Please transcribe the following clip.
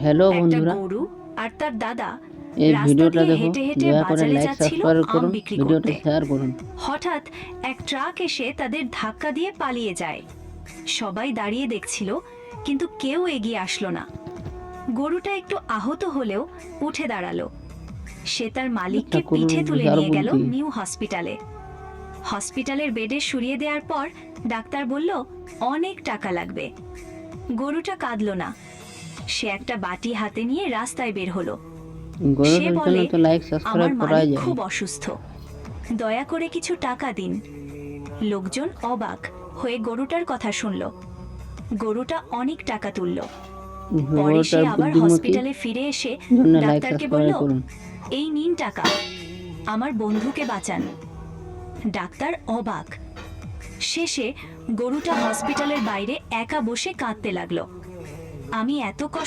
Hello একটা বন্ধুরা, গরু আর তার দাদা এই রাস্তা ভিডিওটা দিয়ে দেখো, হেঁটে হেঁটে দয়া করে বাজারে লাইক যাচ্ছিল সাবস্ক্রাইব আম করুন, বিক্রি ভিডিওটা করতে। শেয়ার করুন। হঠাৎ এক ট্রাক এসে তাদের ধাক্কা দিয়ে পালিয়ে যায়। সবাই দাঁড়িয়ে দেখছিল, কিন্তু কেউ এগিয়ে আসলো না। গরুটা একটু আহত হলেও উঠে দাঁড়ালো। সে তার একটা মালিককে গরুর পিঠে তুলে বিশাল নিয়ে গেল বুদ্ধি। নিউ হসপিটালে। হসপিটালের বেডে শুরিয়ে দেওয়ার পর ডাক্তার বলল অনেক টাকা লাগবে। গরুটা কাঁদলো না। সে একটা বাটি হাতে নিয়ে রাস্তায় বের হলো। সে গরুটার জন্য বলে, তো লাইক আমার সাবস্ক্রাইব করাই মালিক যায়। খুব অসুস্থ, দয়া করে কিছু টাকা দিন। লোকজন অবাক হয়ে গরুটার কথা শুনল। গরুটা অনেক টাকা তুলল। পরে সে গরুটার আবার বুদ্ধিমতী হসপিটালে ফিরে এসে জন্য লাইক ডাক্তারকে বলল, সাবস্ক্রাইব করুন। এই নিন টাকা, আমার বন্ধুকে বাঁচান। ডাক্তার অবাক। শেষে গরুটা হসপিটালের বাইরে একা বসে কাঁদতে লাগলো। আমি এত কষ্ট